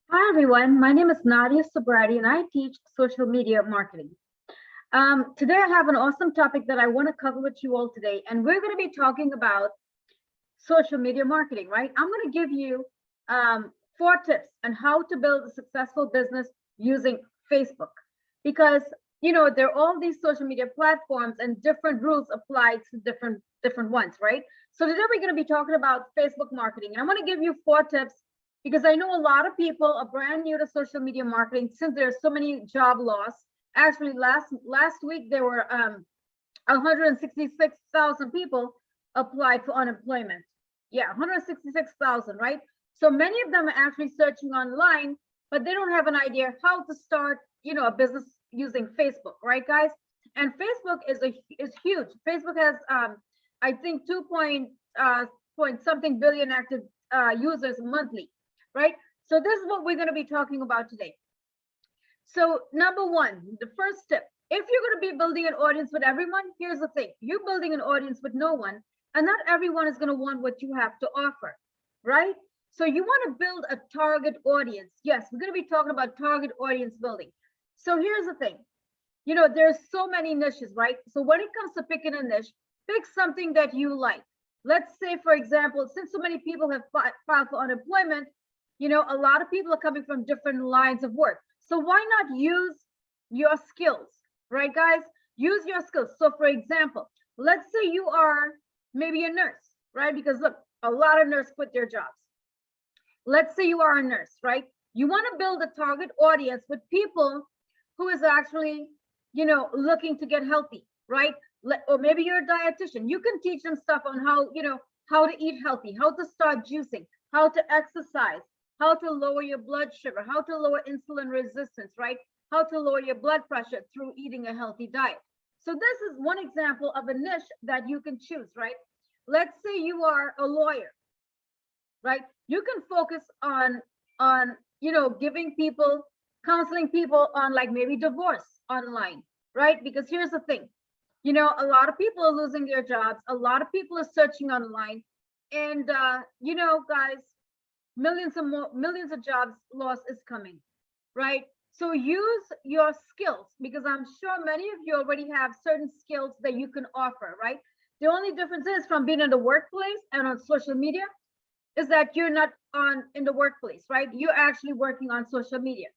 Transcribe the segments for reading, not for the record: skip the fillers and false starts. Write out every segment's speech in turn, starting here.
Hi everyone, my name is Nadia Sobrati and I teach social media marketing. Today I have an awesome topic that I want to cover with you all today, and we're going to be talking about social media marketing, right? I'm going to give you four tips on how to build a successful business using Facebook, because there are all these social media platforms and different rules apply to different ones, right? So today we're going to be talking about Facebook marketing, and I'm going to give you four tips because I know a lot of people are brand new to social media marketing since there's so many job loss. Actually, last week there were 166,000 people applied for unemployment. Yeah, 166,000, right? So many of them are actually searching online, but they don't have an idea how to start, a business using Facebook, right, guys? And Facebook is huge. Facebook has, I think, 2 point something billion active users monthly, right? So this is what we're going to be talking about today. So number one, the first step, if you're going to be building an audience with everyone, here's the thing. You're building an audience with no one, and not everyone is going to want what you have to offer, right? So you want to build a target audience. Yes, we're going to be talking about target audience building. So here's the thing. There's so many niches, right? So when it comes to picking a niche, pick something that you like. Let's say, for example, since so many people have filed for unemployment, a lot of people are coming from different lines of work. So why not use your skills, right, guys? Use your skills. So, for example, let's say you are maybe a nurse, right? Because look, a lot of nurses quit their jobs. Let's say you are a nurse, right? You want to build a target audience with people who is actually, looking to get healthy, right? Or maybe you're a dietitian. You can teach them stuff on how to eat healthy, how to start juicing, how to exercise, how to lower your blood sugar, how to lower insulin resistance, right? How to lower your blood pressure through eating a healthy diet. So this is one example of a niche that you can choose, right? Let's say you are a lawyer, right? You can focus on giving people, counseling people on like maybe divorce online, right? Because here's the thing, a lot of people are losing their jobs, a lot of people are searching online, and guys, millions of jobs loss is coming, right? So use your skills, because I'm sure many of you already have certain skills that you can offer, right? The only difference is from being in the workplace and on social media is that you're not on in the workplace, right? You're actually working on social media.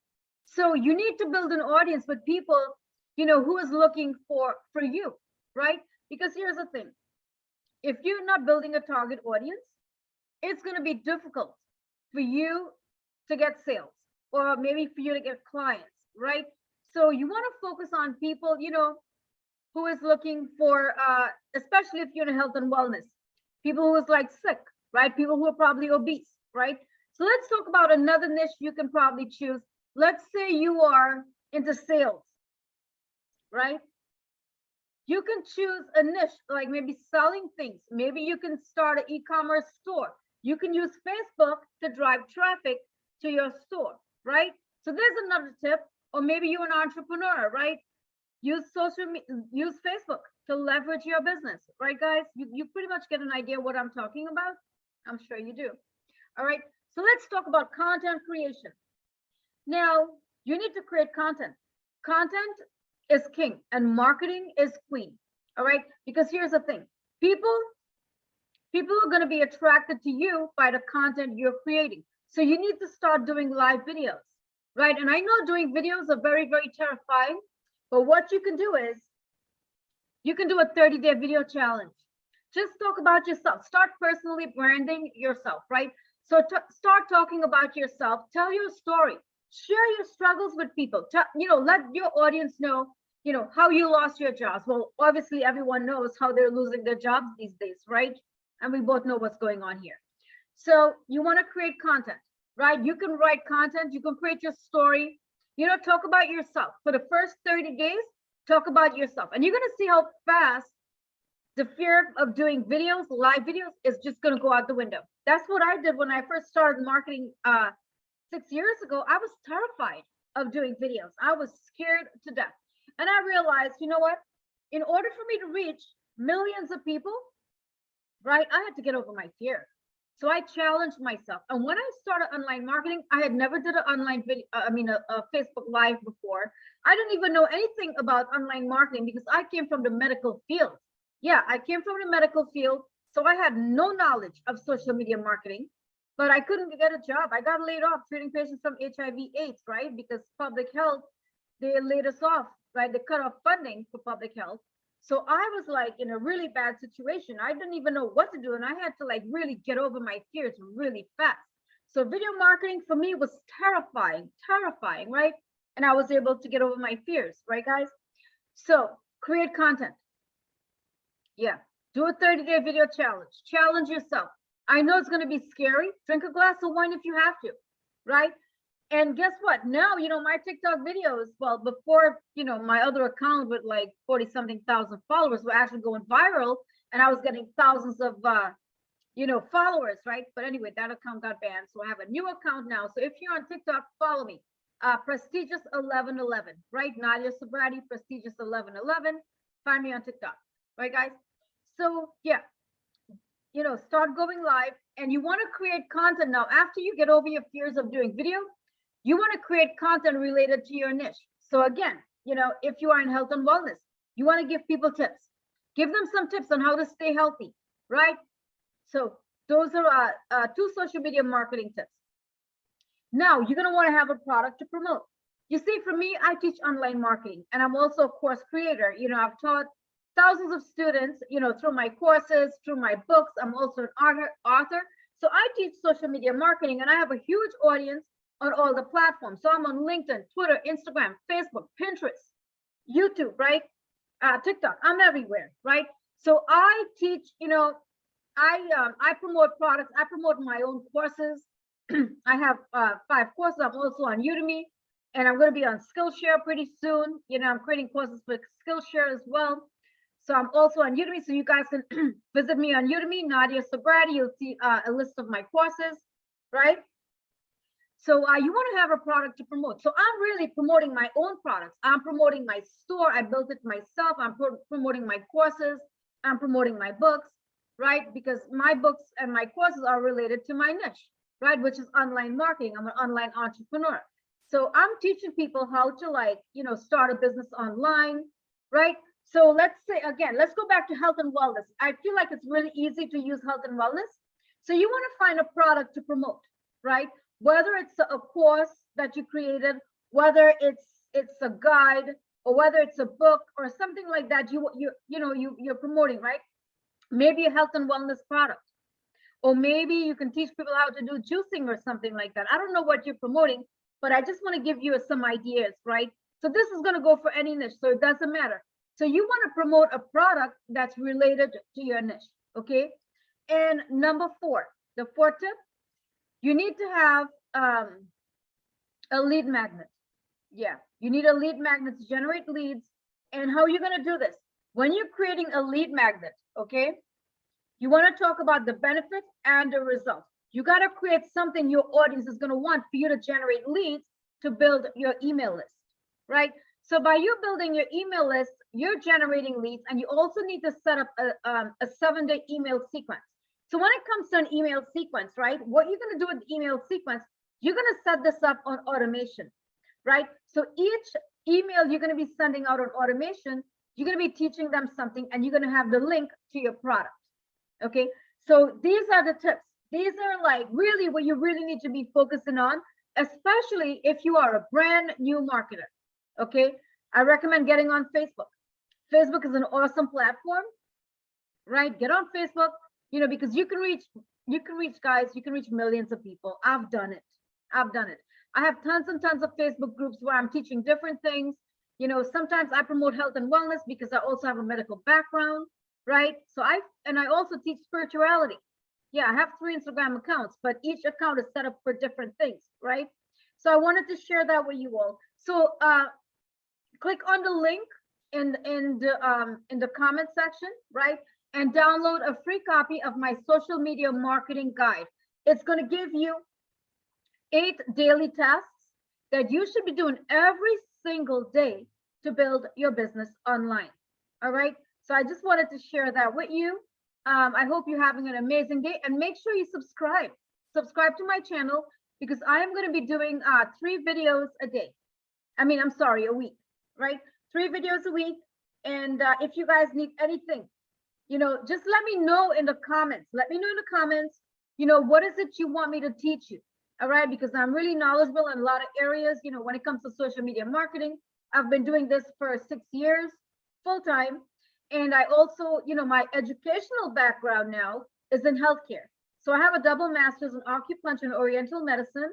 So you need to build an audience with people, who is looking for you, right? Because here's the thing. If you're not building a target audience, it's going to be difficult for you to get sales, or maybe for you to get clients, right? So you want to focus on people, who is looking for, especially if you're in health and wellness, people who is like sick, right? People who are probably obese, right? So let's talk about another niche you can probably choose. Let's say you are into sales, right? You can choose a niche like maybe selling things. Maybe you can start an e-commerce store. You can use Facebook to drive traffic to your store, right? So there's another tip. Or maybe you're an entrepreneur, right? Use Facebook to leverage your business, right, guys? You pretty much get an idea what I'm talking about. I'm sure you do. All right. So let's talk about content creation. Now, you need to create content. Content is king and marketing is queen. All right. Because here's the thing. People are going to be attracted to you by the content you're creating. So you need to start doing live videos, right? And I know doing videos are very, very terrifying, but what you can do is you can do a 30-day video challenge. Just talk about yourself. Start personally branding yourself, right? So start talking about yourself. Tell your story. Share your struggles with people. Let your audience know, how you lost your jobs. Well, obviously, everyone knows how they're losing their jobs these days, right? And we both know what's going on here. So you want to create content, right? You can write content. You can create your story. Talk about yourself for the first 30 days. Talk about yourself, and you're going to see how fast the fear of doing videos, live videos, is just going to go out the window. That's what I did when I first started marketing 6 years ago. I was terrified of doing videos. I was scared to death. And I realized, you know what? In order for me to reach millions of people, right, I had to get over my fear. So I challenged myself. And when I started online marketing, I had never did an online video, a Facebook Live before. I didn't even know anything about online marketing because I came from the medical field. Yeah, I came from the medical field. So I had no knowledge of social media marketing, but I couldn't get a job. I got laid off treating patients from HIV/AIDS, right? Because public health, they laid us off, right? They cut off funding for public health. So I was like in a really bad situation. I didn't even know what to do. And I had to like really get over my fears really fast. So video marketing for me was terrifying, right? And I was able to get over my fears, right, guys? So create content. Yeah. Do a 30-day video challenge. Challenge yourself. I know it's going to be scary. Drink a glass of wine if you have to, right? And guess what? Now, my TikTok videos, well, before, my other account with like 40 something thousand followers were actually going viral and I was getting thousands of, followers, right? But anyway, that account got banned. So I have a new account now. So if you're on TikTok, follow me. Prestigious 1111, right? Nadia Sobrati, Prestigious 1111. Find me on TikTok, right, guys? So yeah, start going live and you want to create content now. After you get over your fears of doing video, you want to create content related to your niche. So again, if you are in health and wellness, you want to give people tips. Give them some tips on how to stay healthy, right? So those are 2 social media marketing tips. Now you're going to want to have a product to promote. You see, for me, I teach online marketing and I'm also a course creator. I've taught thousands of students, through my courses, through my books. I'm also an author. So I teach social media marketing and I have a huge audience on all the platforms. So I'm on LinkedIn, Twitter, Instagram, Facebook, Pinterest, YouTube, right? TikTok, I'm everywhere, right? So I teach, I promote products. I promote my own courses. I have 5 courses. I'm also on Udemy and I'm going to be on Skillshare pretty soon. I'm creating courses for Skillshare as well. So I'm also on Udemy. So you guys can visit me on Udemy, Nadia Sobrati. You'll see a list of my courses, right? So you want to have a product to promote. So I'm really promoting my own products. I'm promoting my store. I built it myself. I'm promoting my courses. I'm promoting my books, right? Because my books and my courses are related to my niche, right? Which is online marketing. I'm an online entrepreneur. So I'm teaching people how to start a business online, right? So let's say, again, let's go back to health and wellness. I feel like it's really easy to use health and wellness. So you want to find a product to promote, right? Whether it's a course that you created, whether it's a guide, or whether it's a book or something like that, you're promoting, right? Maybe a health and wellness product, or maybe you can teach people how to do juicing or something like that. I don't know what you're promoting, but I just want to give you some ideas, right? So this is going to go for any niche, so it doesn't matter. So you want to promote a product that's related to your niche, okay? And number 4, the 4th tip, you need to have a lead magnet. Yeah, you need a lead magnet to generate leads. And how are you going to do this? When you're creating a lead magnet, okay, you want to talk about the benefit and the result. You got to create something your audience is going to want for you to generate leads to build your email list, right? So by you building your email list, you're generating leads, and you also need to set up a 7-day email sequence. So when it comes to an email sequence, right, what you're going to do with the email sequence, you're going to set this up on automation, right? So each email you're going to be sending out on automation, you're going to be teaching them something, and you're going to have the link to your product. Okay, so these are the tips. These are like really what you really need to be focusing on, especially if you are a brand new marketer. Okay, I recommend getting on Facebook. Facebook is an awesome platform, right? Get on Facebook, because you can reach guys, you can reach millions of people. I've done it. I have tons and tons of Facebook groups where I'm teaching different things. Sometimes I promote health and wellness because I also have a medical background, right? So I also teach spirituality. Yeah, I have 3 Instagram accounts, but each account is set up for different things, right? So I wanted to share that with you all. So click on the link in the comment section, right? And download a free copy of my social media marketing guide. It's going to give you 8 daily tasks that you should be doing every single day to build your business online. All right. So I just wanted to share that with you. I hope you're having an amazing day, and make sure you subscribe. Subscribe to my channel because I am going to be doing 3 videos a day. I'm sorry, a week, right? 3 videos a week. And if you guys need anything, just let me know in the comments. Let me know in the comments, what is it you want me to teach you? All right, because I'm really knowledgeable in a lot of areas, when it comes to social media marketing. I've been doing this for 6 years full time. And I also, my educational background now is in healthcare. So I have a double master's in acupuncture and oriental medicine.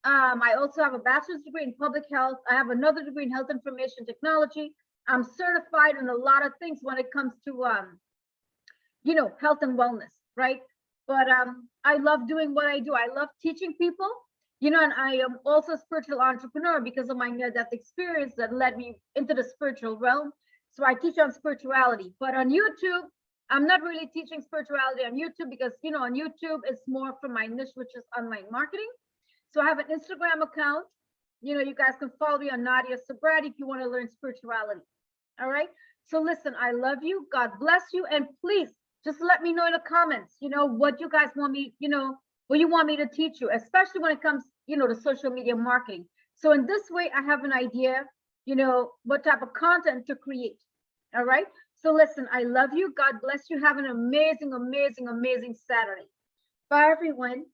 I also have a bachelor's degree in public health. I have another degree in health information technology. I'm certified in a lot of things when it comes to, health and wellness, right? But I love doing what I do. I love teaching people, and I am also a spiritual entrepreneur because of my near-death experience that led me into the spiritual realm. So I teach on spirituality, but on YouTube, I'm not really teaching spirituality on YouTube because, on YouTube, it's more for my niche, which is online marketing. So I have an Instagram account. You guys can follow me on Nadia Sobrati if you want to learn spirituality. All right. So listen, I love you. God bless you. And please just let me know in the comments, what you guys want me, what you want me to teach you, especially when it comes, to social media marketing. So in this way, I have an idea, what type of content to create. All right. So listen, I love you. God bless you. Have an amazing, amazing, amazing Saturday. Bye, everyone.